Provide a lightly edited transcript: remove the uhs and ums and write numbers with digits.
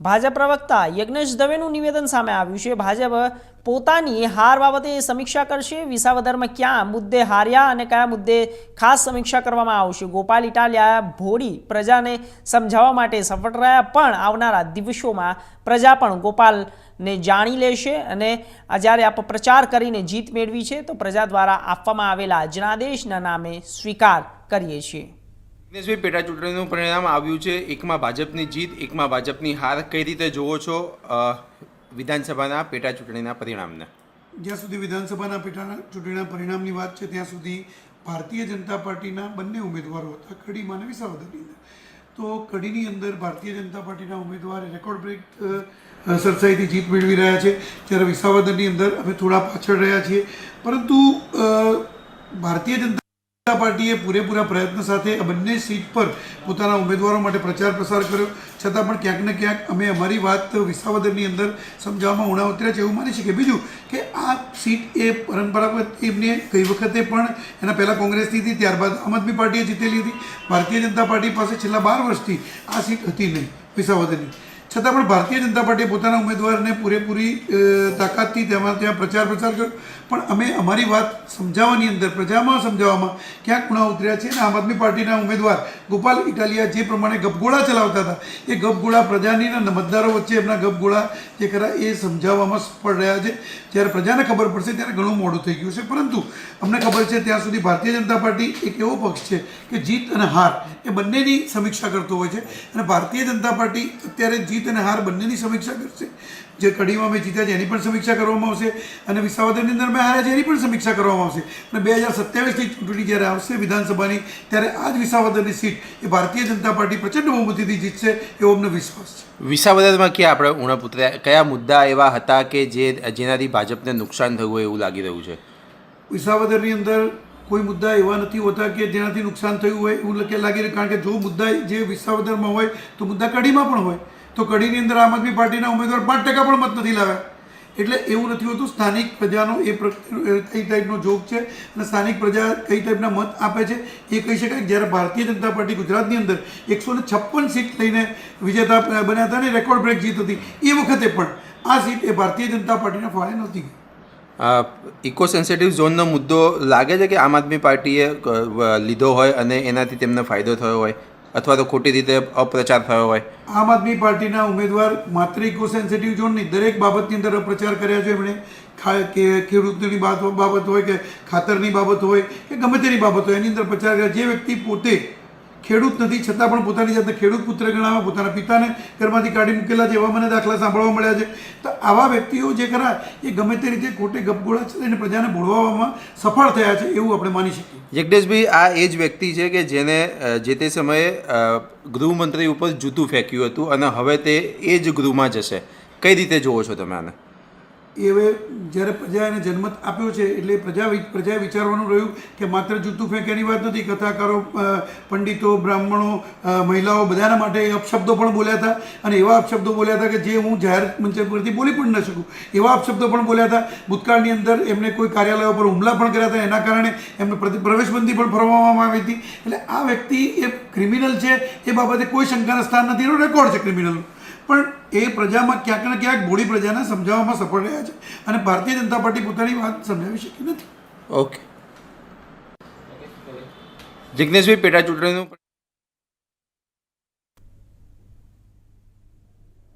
ભાજપ પ્રવક્તા યજ્ઞેશ દવેનું નિવેદન સામે આવ્યું છે। ભાજપ પોતાની હાર બાબતે સમીક્ષા કરશે। વિસાવદરમાં ક્યાં મુદ્દે હાર્યા અને કયા મુદ્દે ખાસ સમીક્ષા કરવામાં આવશે। ગોપાલ ઇટાલિયા ભોળી પ્રજાને સમજાવવા માટે સફળ રહ્યા, પણ આવનારા દિવસોમાં પ્રજા પણ ગોપાલને જાણી લેશે અને જ્યારે આપ પ્રચાર કરીને જીત મેળવી છે તો પ્રજા દ્વારા આપવામાં આવેલા જનાદેશના નામે સ્વીકાર કરીએ છીએ। દિનેશભાઈ, પેટા ચૂંટણીનું પરિણામ આવ્યું છે, એકમાં ભાજપની જીત, એકમાં ભાજપની હાર, કઈ રીતે જોવો છો વિધાનસભાના પેટા ચૂંટણીના પરિણામને? જ્યાં સુધી વિધાનસભાના પેટા ચૂંટણીના પરિણામની વાત છે ત્યાં સુધી ભારતીય જનતા પાર્ટીના બંને ઉમેદવારો હતા, કડીમાં અને વિસાવદરની અંદર। તો કડીની અંદર ભારતીય જનતા પાર્ટીના ઉમેદવારે રેકોર્ડ બ્રેક સરસાઈથી જીત મેળવી રહ્યા છે, જ્યારે વિસાવદરની અંદર અમે થોડા પાછળ રહ્યા છીએ। પરંતુ ભારતીય જનતા પાર્ટીએ પૂરેપૂરા પ્રયત્ન સાથે આ બંને સીટ પર પોતાના ઉમેદવારો માટે પ્રચાર પ્રસાર કર્યો, છતાં પણ ક્યાંક ને ક્યાંક અમે અમારી વાત વિસાવદરની અંદર સમજાવવામાં ઉણા ઉતર્યા છે એવું માની શકીએ। બીજું કે આ સીટ એ પરંપરાગત એમને ગઈ વખતે પણ એના પહેલાં કોંગ્રેસની હતી, ત્યારબાદ આમ આદમી પાર્ટીએ જીતેલી હતી। ભારતીય જનતા પાર્ટી પાસે છેલ્લા 12 વર્ષથી આ સીટ હતી નહીં વિસાવદરની, છતાં પણ ભારતીય જનતા પાર્ટીએ પોતાના ઉમેદવારને પૂરેપૂરી તાકાતથી ત્યાં પ્રચાર પ્રસાર કર્યો, પણ અમે અમારી વાત સમજાવવાની અંદર પ્રજામાં સમજાવવામાં ક્યાંક ઉણા ઉતર્યા છે। અને આમ આદમી પાર્ટીના ઉમેદવાર ગોપાલ ઇટાલિયા જે પ્રમાણે ગપગોળા ચલાવતા હતા, એ ગપગોળા પ્રજાની મતદારો વચ્ચે એમના ગપગોળા જે ખરા એ સમજાવવામાં સફળ રહ્યા છે। જ્યારે પ્રજાને ખબર પડશે ત્યારે ઘણું મોડું થઈ ગયું છે, પરંતુ અમને ખબર છે ત્યાં સુધી ભારતીય જનતા પાર્ટી એક એવો પક્ષ છે કે જીત અને હાર એ બંનેની સમીક્ષા કરતો હોય છે, અને ભારતીય જનતા પાર્ટી અત્યારે જીત અને હાર બંનેની સમીક્ષા કરશે। જે કડીમાં અમે જીત્યા છે એની પણ સમીક્ષા કરવામાં આવશે, અને વિસાવદરની અંદર અમે હાર્યા છે એની પણ સમીક્ષા કરવામાં આવશે, અને 2027ની ચૂંટણી જ્યારે આવશે વિધાનસભાની, ત્યારે આ જ વિસાવદરની સીટ એ ભારતીય જનતા પાર્ટી પ્રચંડ બહુમતીથી જીતશે એવો અમને વિશ્વાસ છે। વિસાવદરમાં ક્યાં આપણે ઉણા પુત્ર્યા, કયા મુદ્દા એવા હતા કે જેનાથી ભાજપને નુકસાન થયું હોય એવું લાગી રહ્યું છે? વિસાવદરની અંદર કોઈ મુદ્દા એવા નથી હોતા કે જેનાથી નુકસાન થયું હોય એવું લાગી રહ્યું, કારણ કે જો મુદ્દા જે વિસાવદરમાં હોય તો મુદ્દા કડીમાં પણ હોય। તો કડીની અંદર આમ આદમી પાર્ટીના ઉમેદવાર 5% પણ મત નથી લાવ્યા, એટલે એવું નથી હોતું। સ્થાનિક પ્રજાનો એ કઈ ટાઈપનો જોગ છે અને સ્થાનિક પ્રજા કઈ ટાઈપના મત આપે છે એ કહી શકાય। જ્યારે ભારતીય જનતા પાર્ટી ગુજરાતની અંદર 156 સીટ લઈને વિજેતા બન્યા હતા અને રેકોર્ડ બ્રેક જીત હતી, એ વખતે પણ આ સીટ એ ભારતીય જનતા પાર્ટીના ફાળે નહોતી ગઈ। ઇકો સેન્સિટિવ ઝોનનો મુદ્દો લાગે છે કે આમ આદમી પાર્ટીએ લીધો હોય અને એનાથી તેમને ફાયદો થયો હોય, અથવા તો ખોટી રીતે અપ્રચાર થયો હોય? આમ આદમી પાર્ટીના ઉમેદવાર માત્ર ઇકો સેન્સિટિવ ઝોનની દરેક બાબતની અંદર અપ્રચાર કર્યા છે એમણે, કે ખેડૂતની બાબત હોય કે ખાતરની બાબત હોય કે ગમે તેની બાબત હોય એની અંદર પ્રચાર કર્યા। જે વ્યક્તિ પોતે ખેડૂત નથી છતાં પણ પોતાની જાતને ખેડૂત પુત્ર ગણાવવા, પોતાના પિતાને ઘરમાંથી કાઢી મૂકેલા છે એવા મને દાખલા સાંભળવા મળ્યા છે। તો આવા વ્યક્તિઓ જે ખરા એ ગમે તે રીતે ખોટે ગપગોળા ચલાવીને પ્રજાને ભોળવામાં સફળ થયા છે એવું આપણે માની શકીએ। યજ્ઞેશભાઈ, આ એ જ વ્યક્તિ છે કે જેને જે તે સમયે ગૃહમંત્રી ઉપર જૂતું ફેંક્યું હતું અને હવે તે એ જ ગૃહમાં જશે, કઈ રીતે જોવો છો તમે આને? એ હવે જ્યારે પ્રજાએ એને જન્મત આપ્યો છે એટલે પ્રજાએ વિચારવાનું રહ્યું કે માત્ર જૂતું ફેંક્યાની વાત નથી, કથાકારો, પંડિતો, બ્રાહ્મણો, મહિલાઓ બધાના માટે અપશબ્દો પણ બોલ્યા હતા, અને એવા અપશબ્દો બોલ્યા હતા કે જે હું જાહેર મંચ પરથી બોલી પણ ન શકું એવા અપશબ્દો પણ બોલ્યા હતા। ભૂતકાળની અંદર એમને કોઈ કાર્યાલયો પર હુમલા પણ કર્યા હતા, એના કારણે એમને પ્રવેશબંધી પણ ફરમાવવામાં આવી હતી। એટલે આ વ્યક્તિ એ ક્રિમિનલ છે એ બાબતે કોઈ શંકાના સ્થાન નથી, એનો રેકોર્ડ છે ક્રિમિનલનો, પણ એ પ્રજામાં ક્યાંક ને ક્યાંક ભોળી પ્રજાને સમજાવવામાં સફળ રહ્યા છે, અને ભારતીય જનતા પાર્ટી પોતાની વાત સમજાવી શકી નથી। ઓકે, જિગ્નેશભાઈ, પેટા ચૂંટણીનું